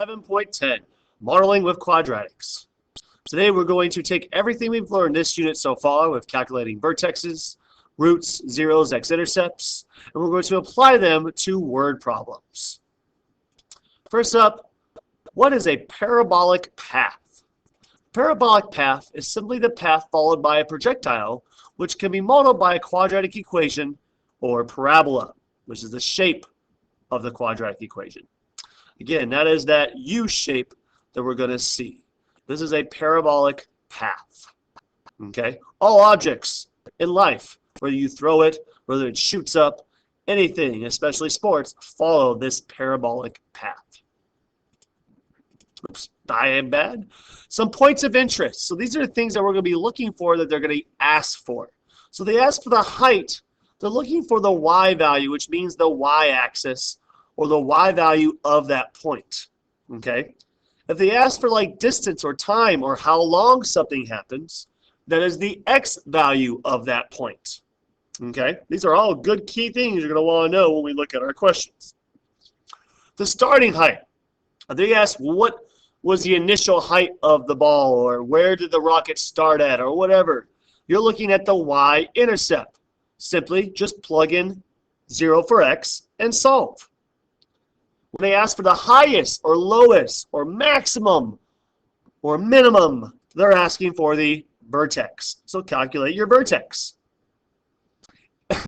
11.10, Modeling with Quadratics. Today we're going to take everything we've learned this unit so far with calculating vertexes, roots, zeros, x-intercepts, and we're going to apply them to word problems. First up, what is a parabolic path? Parabolic path is simply the path followed by a projectile, which can be modeled by a quadratic equation or parabola, which is the shape of the quadratic equation. Again, that is that U shape that we're going to see. This is a parabolic path. Okay? All objects in life, whether you throw it, whether it shoots up, anything, especially sports, follow this parabolic path. Oops, I am bad. Some points of interest. So these are the things that we're going to be looking for that they're going to ask for. So they ask for the height. They're looking for the y value, which means the y-axis, or the y value of that point. Okay? If they ask for like distance or time or how long something happens, that is the x value of that point. Okay? These are all good key things you're going to want to know when we look at our questions. The starting height. They ask what was the initial height of the ball, or where did the rocket start at, or whatever. You're looking at the y-intercept. Simply just plug in 0 for x and solve. When they ask for the highest or lowest or maximum or minimum, they're asking for the vertex. So calculate your vertex.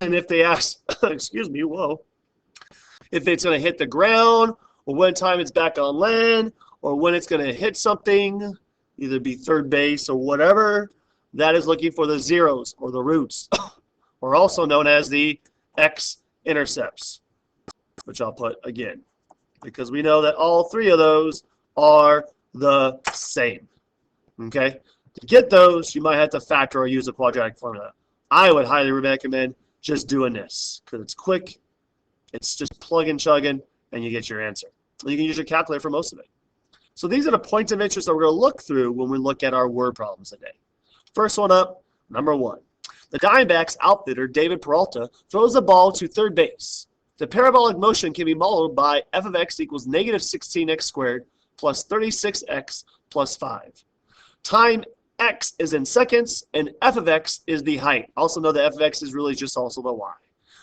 And if they ask, excuse me, whoa, if it's going to hit the ground, or when time it's back on land, or when it's going to hit something, either be third base or whatever, that is looking for the zeros or the roots, or also known as the x-intercepts, which I'll put again, because we know that all three of those are the same. Okay? To get those, you might have to factor or use a quadratic formula. I would highly recommend just doing this, because it's quick, it's just plug and chugging, and you get your answer. You can use your calculator for most of it. So these are the points of interest that we're going to look through when we look at our word problems today. First one up, number 1. The Diamondbacks outfielder, David Peralta, throws the ball to third base. The parabolic motion can be modeled by f of x equals negative 16x squared plus 36x plus 5. Time x is in seconds, and f of x is the height. Also know that f of x is really just also the y.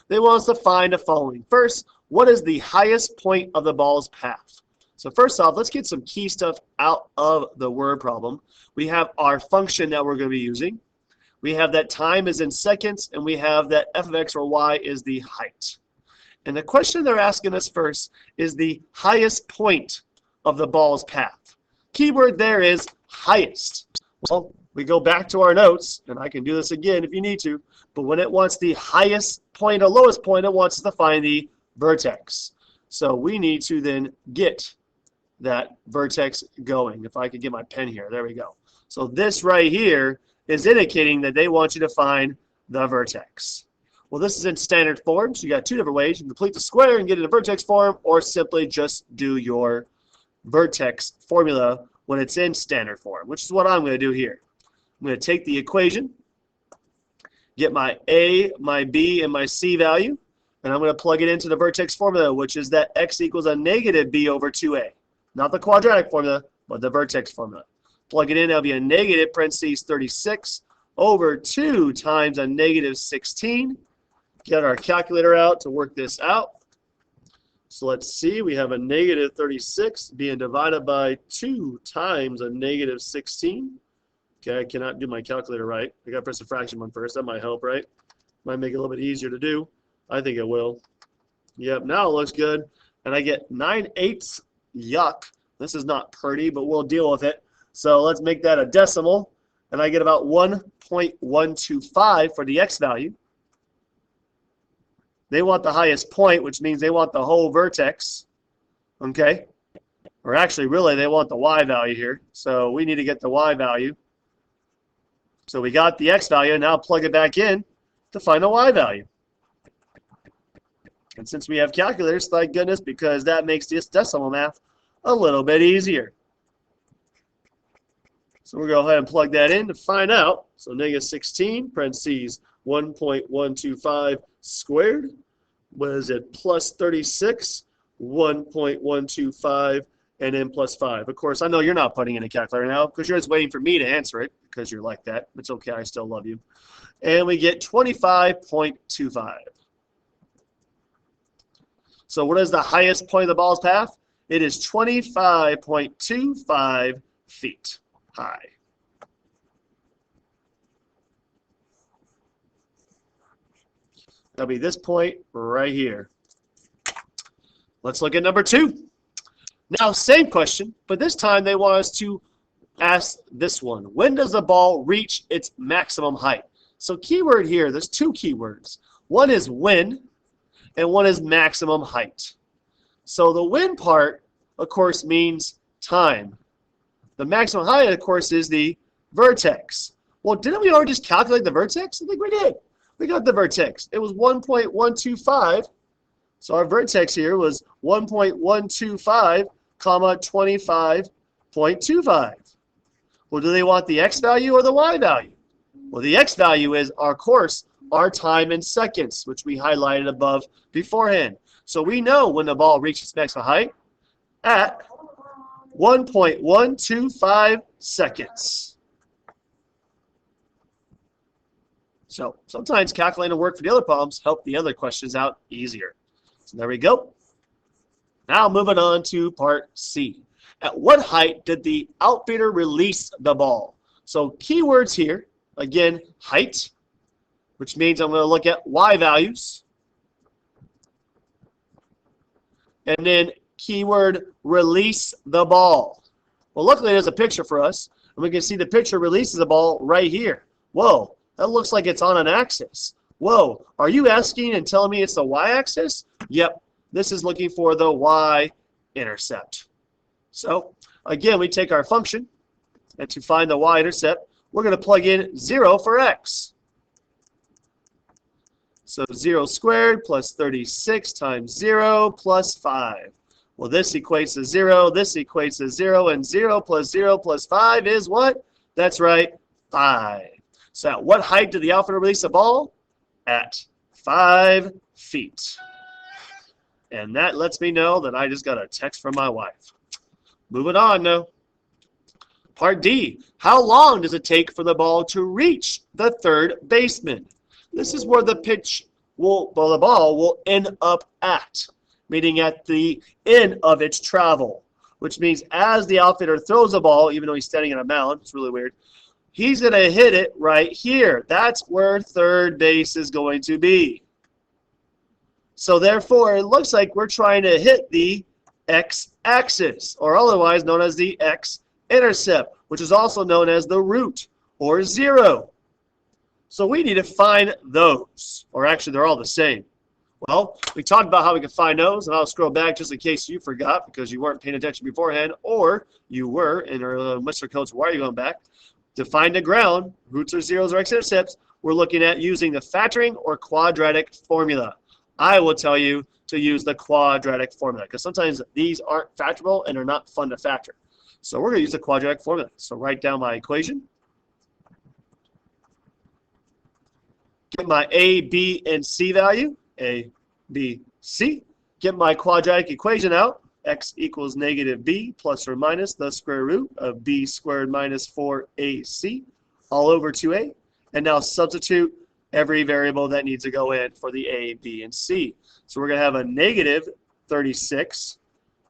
They want us to find the following. First, what is the highest point of the ball's path? So first off, let's get some key stuff out of the word problem. We have our function that we're going to be using. We have that time is in seconds, and we have that f of x or y is the height. And the question they're asking us first is the highest point of the ball's path. Keyword there is highest. Well, we go back to our notes, and I can do this again if you need to, but when it wants the highest point or lowest point, it wants us to find the vertex. So we need to then get that vertex going. If I could get my pen here, there we go. So this right here is indicating that they want you to find the vertex. Well, this is in standard form, so you got two different ways. You can complete the square and get it in vertex form, or simply just do your vertex formula when it's in standard form, which is what I'm going to do here. I'm going to take the equation, get my a, my b, and my c value, and I'm going to plug it into the vertex formula, which is that x equals a negative b over 2a. Not the quadratic formula, but the vertex formula. Plug it in, that'll be a negative parentheses 36 over 2 times a negative 16. Get our calculator out to work this out. So let's see, we have a negative 36 being divided by 2 times a negative 16. Okay, I cannot do my calculator right. I got to press the fraction one first. That might help, right? Might make it a little bit easier to do. I think it will. Yep, now it looks good. And I get 9/8. Yuck. This is not pretty, but we'll deal with it. So let's make that a decimal. And I get about 1.125 for the x value. They want the highest point, which means they want the whole vertex. Okay? Or actually, really, they want the y value here. So we need to get the y value. So we got the x value, and now plug it back in to find the y value. And since we have calculators, thank goodness, because that makes this decimal math a little bit easier. So we'll go ahead and plug that in to find out. So negative 16, parentheses, 1.125 squared. What is it? Plus 36, 1.125 and then plus 5. Of course, I know you're not putting in a calculator now because you're just waiting for me to answer it because you're like that. It's okay. I still love you. And we get 25.25. So what is the highest point of the ball's path? It is 25.25 feet high. That'll be this point right here. Let's look at number 2. Now, same question, but this time they want us to ask this one. When does the ball reach its maximum height? So keyword here, there's 2 keywords. One is when, and one is maximum height. So the when part, of course, means time. The maximum height, of course, is the vertex. Well, didn't we already just calculate the vertex? I think we did. We got the vertex. It was 1.125. So our vertex here was 1.125, comma 25.25. Well, do they want the x value or the y value? Well, the x value is, of course, our time in seconds, which we highlighted above beforehand. So we know when the ball reaches maximum height at 1.125 seconds. So sometimes calculating work for the other problems help the other questions out easier. So there we go. Now moving on to part C. At what height did the outfielder release the ball? So keywords here, again, height, which means I'm going to look at y values. And then keyword release the ball. Well, luckily there's a picture for us, and we can see the picture releases the ball right here. Whoa, that looks like it's on an axis. Whoa, are you asking and telling me it's the y-axis? Yep, this is looking for the y-intercept. So, again, we take our function, and to find the y-intercept, we're going to plug in 0 for x. So 0 squared plus 36 times 0 plus 5. Well, this equates to 0, this equates to 0, and 0 plus 5 is what? That's right, 5. So at what height did the outfielder release the ball? At 5 feet. And that lets me know that I just got a text from my wife. Moving on now. Part D. How long does it take for the ball to reach the third baseman? This is where the ball will end up at, meaning at the end of its travel, which means as the outfielder throws the ball, even though he's standing on a mound, it's really weird, he's going to hit it right here. That's where third base is going to be. So therefore, it looks like we're trying to hit the x-axis, or otherwise known as the x-intercept, which is also known as the root, or 0. So we need to find those, or actually they're all the same. Well, we talked about how we can find those, and I'll scroll back just in case you forgot because you weren't paying attention beforehand, or you were, and Mr. Coach, why are you going back? To find the ground, roots or zeros or x-intercepts, we're looking at using the factoring or quadratic formula. I will tell you to use the quadratic formula because sometimes these aren't factorable and are not fun to factor. So we're going to use the quadratic formula. So write down my equation. Get my A, B, and C value. A, B, C. Get my quadratic equation out. X equals negative B plus or minus the square root of B squared minus 4AC all over 2A. And now substitute every variable that needs to go in for the A, B, and C. So we're going to have a negative 36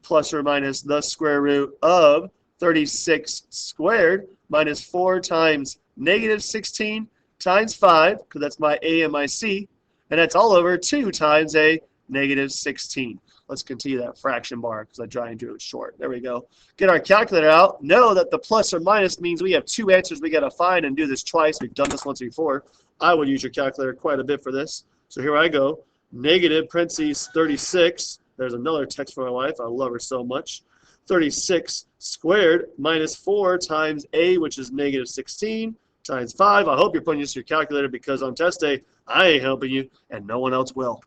plus or minus the square root of 36 squared minus 4 times negative 16 times 5, because that's my A and my C, and that's all over 2 times a negative 16. Let's continue that fraction bar because I try and do it short. There we go. Get our calculator out. Know that the plus or minus means we have 2 answers we got to find and do this twice. We've done this once before. I would use your calculator quite a bit for this. So here I go. Negative parentheses 36. There's another text from my wife. I love her so much. 36 squared minus 4 times A, which is negative 16, times 5. I hope you're putting this in your calculator because on test day, I ain't helping you and no one else will.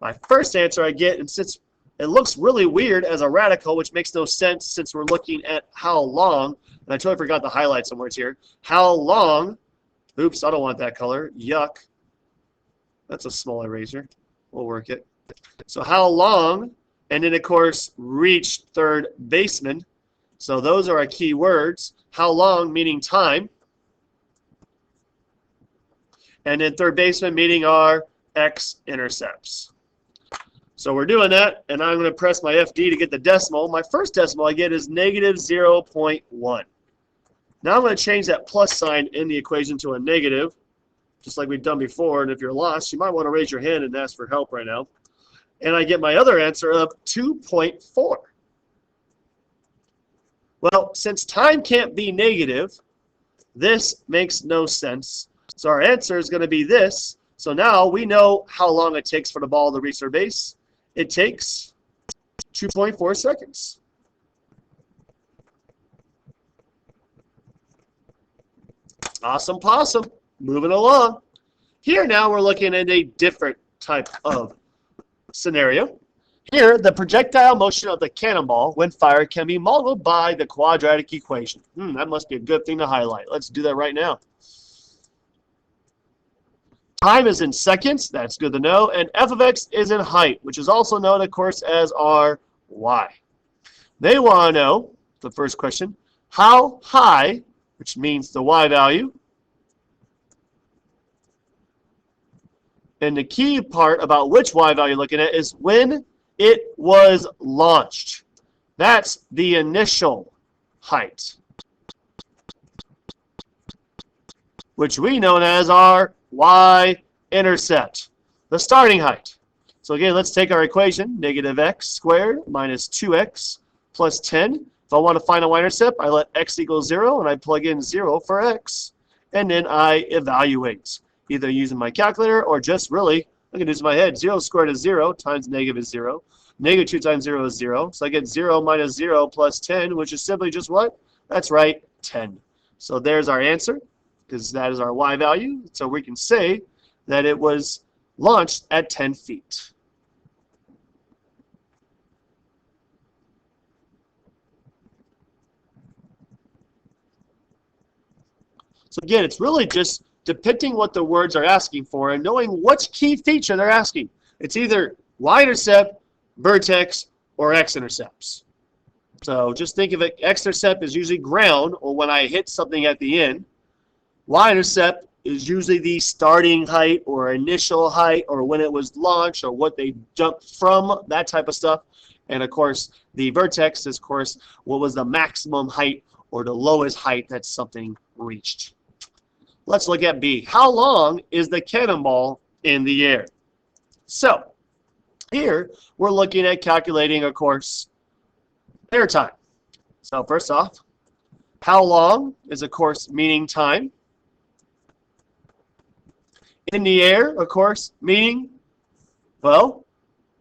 My first answer I get, and since it looks really weird as a radical, which makes no sense since we're looking at how long, and I totally forgot to highlight some words here, how long, oops, I don't want that color, yuck, that's a small eraser, we'll work it. So how long and then, of course, reach third baseman. So those are our key words. How long, meaning time. And then third baseman, meaning our x-intercepts. So we're doing that, and I'm going to press my FD to get the decimal. My first decimal I get is negative 0.1. Now I'm going to change that plus sign in the equation to a negative, just like we've done before. And if you're lost, you might want to raise your hand and ask for help right now. And I get my other answer of 2.4. Well, since time can't be negative, this makes no sense. So our answer is going to be this. So now we know how long it takes for the ball to reach their base. It takes 2.4 seconds. Awesome possum. Moving along. Here now we're looking at a different type of scenario. Here, the projectile motion of the cannonball when fired can be modeled by the quadratic equation. That must be a good thing to highlight. Let's do that right now. Time is in seconds. That's good to know. And f of x is in height, which is also known, of course, as our y. They want to know, the first question, how high, which means the y value. And the key part about which y value you're looking at is when it was launched. That's the initial height, which we know as our y-intercept, the starting height. So again, let's take our equation, negative x squared minus 2x plus 10. If I want to find a y-intercept, I let x equal 0, and I plug in 0 for x. And then I evaluate, either using my calculator or just really, I can do this in my head. 0 squared is 0 times negative is 0. Negative 2 times 0 is 0. So I get 0 minus 0 plus 10, which is simply just what? That's right, 10. So there's our answer, because that is our y value. So we can say that it was launched at 10 feet. So again, it's really just depicting what the words are asking for and knowing which key feature they're asking. It's either y-intercept, vertex, or x-intercepts. So just think of it, x-intercept is usually ground, or when I hit something at the end. Y-intercept is usually the starting height or initial height or when it was launched or what they jumped from, that type of stuff. And of course, the vertex is, of course, what was the maximum height or the lowest height that something reached. Let's look at B. How long is the cannonball in the air? So here we're looking at calculating, of course, air time. So first off, how long is, of course, meaning time. In the air, of course, meaning, well,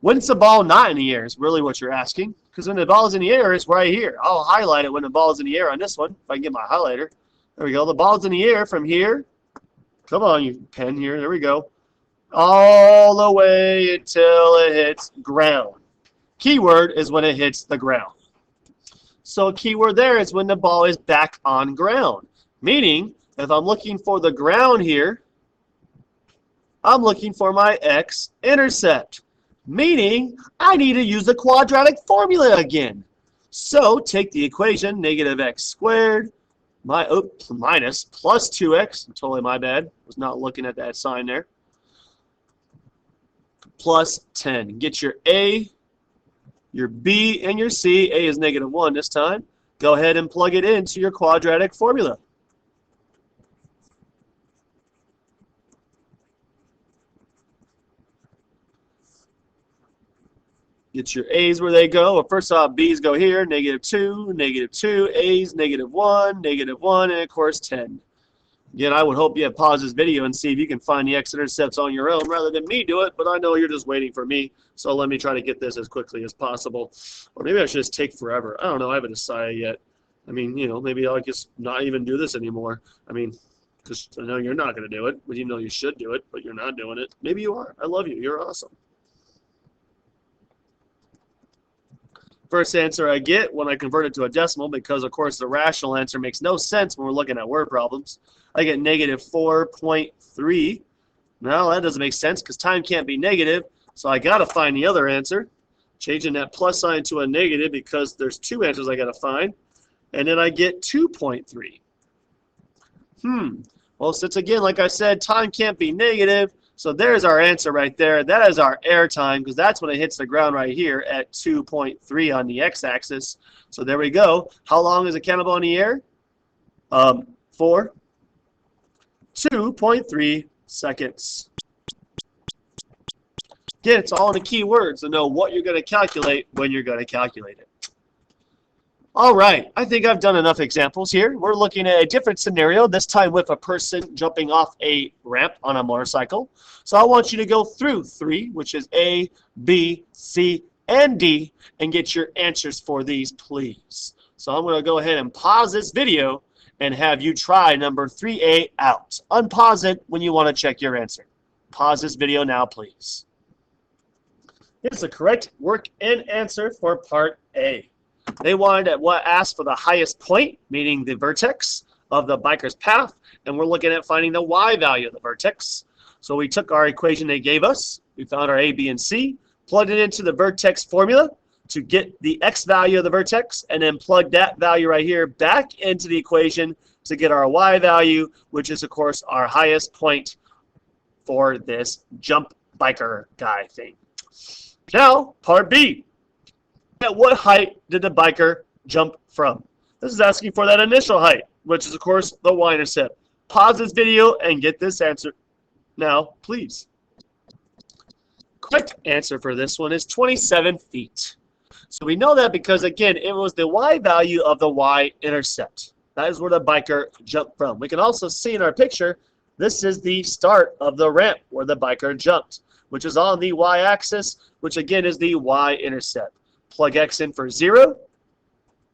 when's the ball not in the air is really what you're asking. Because when the ball is in the air, it's right here. I'll highlight it when the ball is in the air on this one, if I can get my highlighter. There we go. The ball's in the air from here. Come on, you pen here. There we go. All the way until it hits ground. Keyword is when it hits the ground. So a keyword there is when the ball is back on ground. Meaning, if I'm looking for the ground here, I'm looking for my x-intercept. Meaning, I need to use the quadratic formula again. So take the equation, negative x squared, minus plus 2x, totally my bad, was not looking at that sign there, plus 10. Get your A, your B, and your C. A is negative 1 this time. Go ahead and plug it into your quadratic formula. Get your A's where they go. Well, first off, B's go here, negative 2, A's, negative 1, and of course 10. Again, I would hope you have paused this video and see if you can find the x-intercepts on your own rather than me do it, but I know you're just waiting for me, so let me try to get this as quickly as possible. Or maybe I should just take forever. I don't know. I haven't decided yet. I mean, you know, maybe I'll just not even do this anymore. I mean, because I know you're not going to do it, but you know you should do it, but you're not doing it. Maybe you are. I love you. You're awesome. First answer I get when I convert it to a decimal, because of course the rational answer makes no sense when we're looking at word problems. I get negative 4.3. Now that doesn't make sense because time can't be negative, so I got to find the other answer. changing that plus sign to a negative because there's two answers I got to find. And then I get 2.3. Well, since again, like I said, time can't be negative, so there's our answer right there. That is our air time, because that's when it hits the ground right here at 2.3 on the x-axis. So there we go. How long is a cannonball in the air? For 2.3 seconds. Again, it's all in the key words to know what you're going to calculate when you're going to calculate it. All right, I think I've done enough examples here. We're looking at a different scenario, this time with a person jumping off a ramp on a motorcycle. So I want you to go through 3, which is A, B, C, and D, and get your answers for these, please. So I'm going to go ahead and pause this video and have you try number 3A out. Unpause it when you want to check your answer. Pause this video now, please. Here's the correct work and answer for part A. They wanted at what asked for the highest point, meaning the vertex of the biker's path, and we're looking at finding the y value of the vertex. So we took our equation they gave us, we found our A, B, and C, plugged it into the vertex formula to get the x value of the vertex, and then plugged that value right here back into the equation to get our y value, which is, of course, our highest point for this jump biker guy thing. Now, part B. At what height did the biker jump from? This is asking for that initial height, which is, of course, the y-intercept. Pause this video and get this answer now, please. Correct answer for this one is 27 feet. So we know that because, again, it was the y value of the y-intercept. That is where the biker jumped from. We can also see in our picture, this is the start of the ramp where the biker jumped, which is on the y-axis, which, again, is the y-intercept. Plug x in for 0,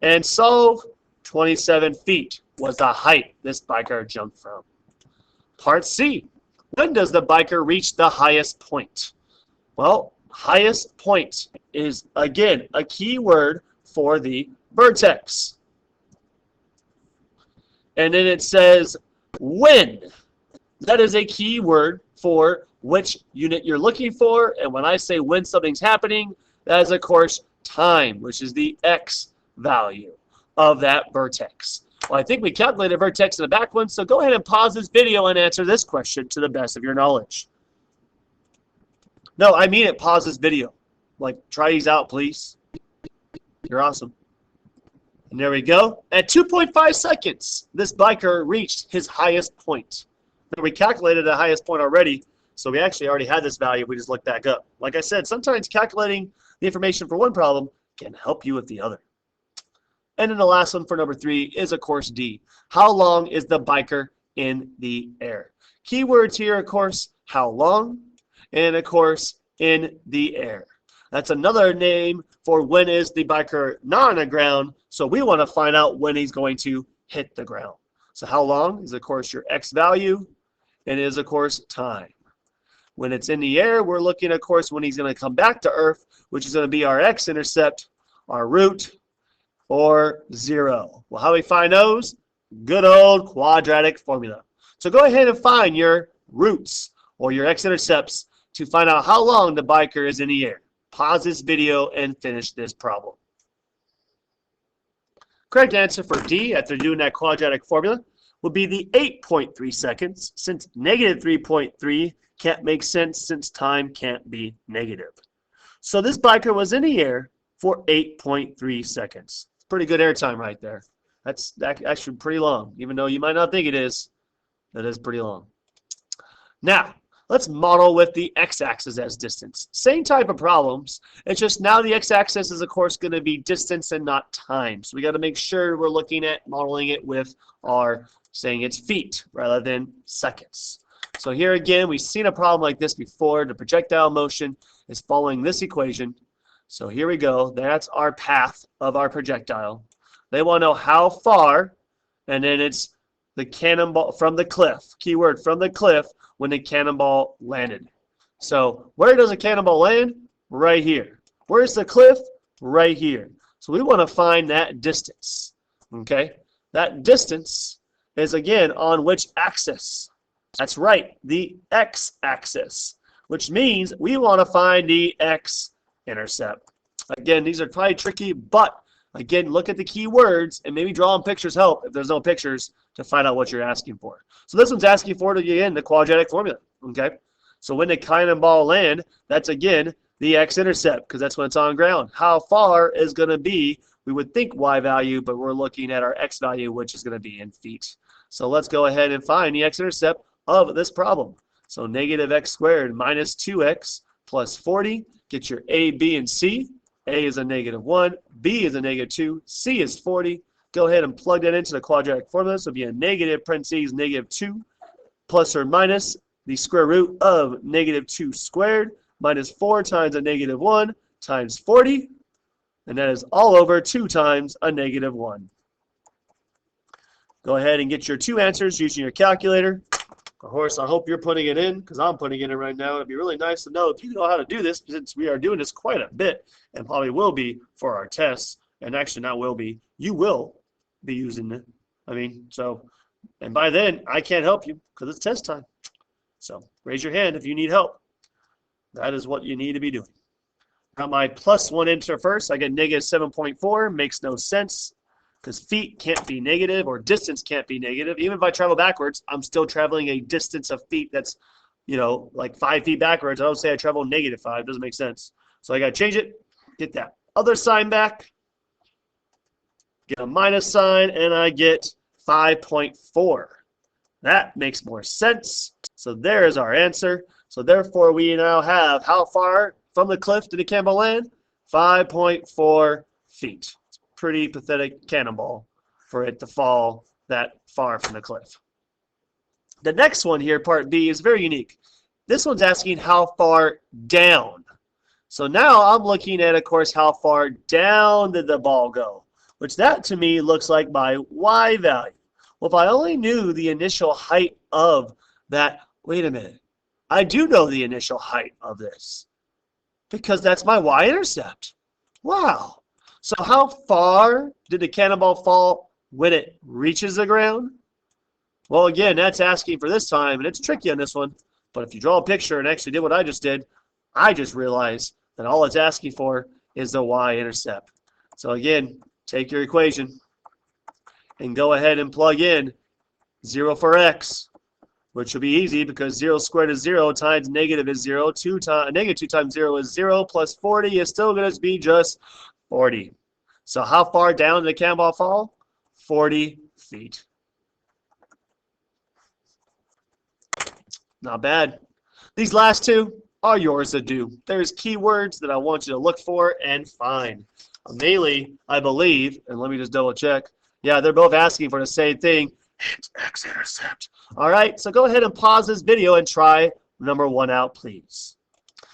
and solve. 27 feet was the height this biker jumped from. Part C. When does the biker reach the highest point? Well, highest point is, again, a key word for the vertex. And then it says when. That is a key word for which unit you're looking for. And when I say when something's happening, that is, of course, time, which is the x value of that vertex. Well, I think we calculated vertex in the back one, so go ahead and pause this video and answer this question to the best of your knowledge. No, I mean it, pause this video. Like, try these out, please. You're awesome. And there we go. At 2.5 seconds, this biker reached his highest point. Now, we calculated the highest point already, so we actually already had this value. We just looked back up. Like I said, sometimes calculating the information for one problem can help you with the other. And then the last one for number 3 is, of course, D. How long is the biker in the air? Keywords here, of course, how long, and, of course, in the air. That's another name for when is the biker not on the ground, so we want to find out when he's going to hit the ground. So how long is, of course, your x value, and is, of course, time. When it's in the air, we're looking, of course, when he's going to come back to Earth, which is going to be our x-intercept, our root, or 0. Well, how do we find those? Good old quadratic formula. So go ahead and find your roots or your x-intercepts to find out how long the biker is in the air. Pause this video and finish this problem. Correct answer for D, after doing that quadratic formula, would be the 8.3 seconds, since negative 3.3 can't make sense since time can't be negative. So this biker was in the air for 8.3 seconds. It's pretty good air time right there. That's actually pretty long. Even though you might not think it is, that is pretty long. Now, let's model with the x-axis as distance. Same type of problems. It's just now the x-axis is, of course, going to be distance and not time. So we got to make sure we're looking at modeling it with our saying it's feet rather than seconds. So here again, we've seen a problem like this before. The projectile motion is following this equation. So here we go. That's our path of our projectile. They want to know how far, and then it's the cannonball from the cliff. Keyword from the cliff when the cannonball landed. So where does a cannonball land? Right here. Where's the cliff? Right here. So we want to find that distance. Okay? That distance is, again, on which axis? That's right, the x-axis, which means we want to find the x-intercept. Again, these are probably tricky, but again, look at the key words and maybe drawing pictures help if there's no pictures to find out what you're asking for. So this one's asking for, again, the quadratic formula, okay? So when the cannonball land, that's, again, the x-intercept, because that's when it's on ground. How far is going to be, we would think y value, but we're looking at our x value, which is going to be in feet. So let's go ahead and find the x-intercept of this problem. So negative x squared minus 2x plus 40. Get your a, b, and c. A is a negative 1, b is a negative 2, c is 40. Go ahead and plug that into the quadratic formula. So it'll be a negative parentheses negative 2 plus or minus the square root of negative 2 squared minus 4 times a negative 1 times 40. And that is all over 2 times a negative 1. Go ahead and get your two answers using your calculator. Of course, I hope you're putting it in because I'm putting it in right now. It'd be really nice to know if you know how to do this, since we are doing this quite a bit and probably will be for our tests. And actually not will be, you will be using it. And by then, I can't help you because it's test time. So raise your hand if you need help. That is what you need to be doing. Got my plus 1 enter first. I get negative 7.4. Makes no sense because feet can't be negative or distance can't be negative. Even if I travel backwards, I'm still traveling a distance of feet that's, like 5 feet backwards. I don't say I travel negative 5. It doesn't make sense. So I got to change it, get that other sign back, get a minus sign, and I get 5.4. That makes more sense. So there's our answer. So therefore, we now have how far from the cliff did the cannonball land? 5.4 feet. It's a pretty pathetic cannonball for it to fall that far from the cliff. The next one here, part B, is very unique. This one's asking how far down. So now I'm looking at, of course, how far down did the ball go, which that to me looks like my y value. Well, if I only knew the initial height of that, wait a minute, I do know the initial height of this because that's my y-intercept. Wow. So how far did the cannonball fall when it reaches the ground? Well, again, that's asking for this time, and it's tricky on this one. But if you draw a picture and actually did what I just did, I just realized that all it's asking for is the y-intercept. So again, take your equation and go ahead and plug in 0 for x, which will be easy because 0 squared is 0 times negative is 0. Negative 2 times 0 is 0 plus 40 is still going to be just 40. So how far down did the cannonball fall? 40 feet. Not bad. These last two are yours to do. There's keywords that I want you to look for and find. Mainly, I believe, and let me just double check. Yeah, they're both asking for the same thing. It's x-intercept. All right, so go ahead and pause this video and try number 1 out, please.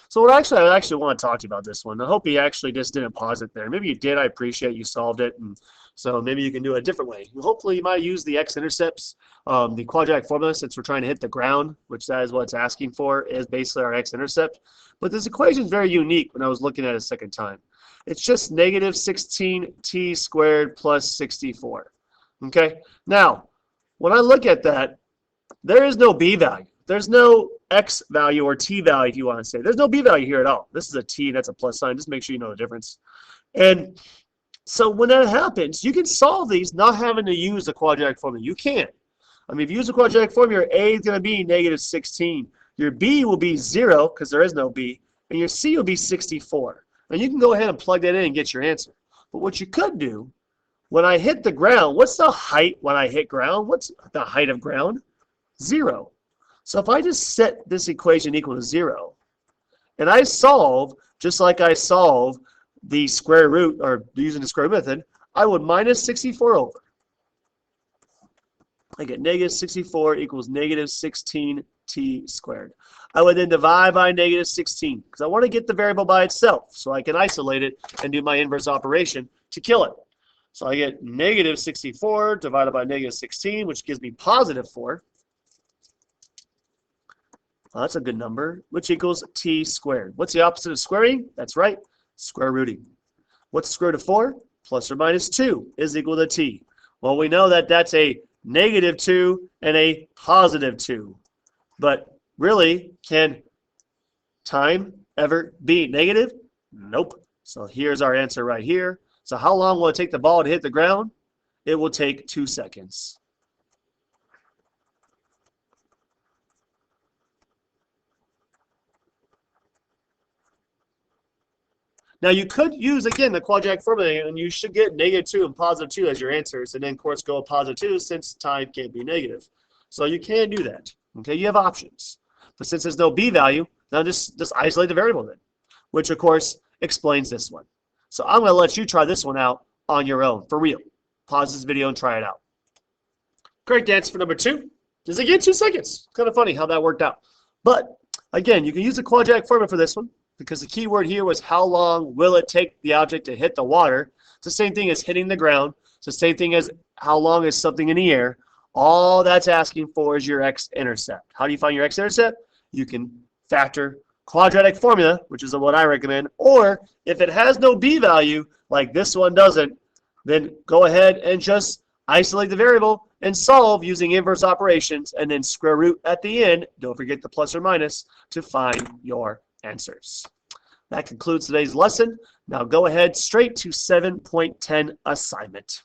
So I actually want to talk to you about this one. I hope you actually just didn't pause it there. Maybe you did. I appreciate you solved it. And so maybe you can do it a different way. Hopefully you might use the x-intercepts, the quadratic formula, since we're trying to hit the ground, which that is what it's asking for, is basically our x-intercept. But this equation is very unique when I was looking at it a second time. It's just negative 16t squared plus 64. Okay? Now, when I look at that, there is no b value. There's no x value or t value, if you want to say. There's no b value here at all. This is a t, that's a plus sign. Just make sure you know the difference. And so when that happens, you can solve these not having to use the quadratic formula. You can. If you use the quadratic formula, your a is going to be negative 16. Your b will be 0, because there is no b. And your c will be 64. And you can go ahead and plug that in and get your answer. But what you could do, when I hit the ground, what's the height when I hit ground? What's the height of ground? 0. So if I just set this equation equal to 0, and I solve just like I solve the square root, or using the square root method, I would minus 64 over. I get negative 64 equals negative 16t squared. I would then divide by negative 16 because I want to get the variable by itself so I can isolate it and do my inverse operation to kill it. So I get negative 64 divided by negative 16, which gives me positive 4. Well, that's a good number, which equals t squared. What's the opposite of squaring? That's right, square rooting. What's the square root of 4? Plus or minus 2 is equal to t. Well, we know that that's a negative 2 and a positive 2. But really, can time ever be negative? Nope. So here's our answer right here. So how long will it take the ball to hit the ground? It will take 2 seconds. Now you could use, again, the quadratic formula, and you should get -2 and +2 as your answers, and then, of course, go with +2 since time can't be negative. So you can do that. Okay, you have options. But since there's no b value, now just isolate the variable then, which, of course, explains this one. So I'm going to let you try this one out on your own, for real. Pause this video and try it out. Correct answer for number 2 is, again, 2 seconds. Kind of funny how that worked out. But, again, you can use the quadratic formula for this one, because the key word here was how long will it take the object to hit the water. It's the same thing as hitting the ground. It's the same thing as how long is something in the air. All that's asking for is your x-intercept. How do you find your x-intercept? You can factor quadratic formula, which is what I recommend, or if it has no b value, like this one doesn't, then go ahead and just isolate the variable and solve using inverse operations, and then square root at the end, don't forget the plus or minus, to find your answers. That concludes today's lesson. Now go ahead straight to 7.10 assignment.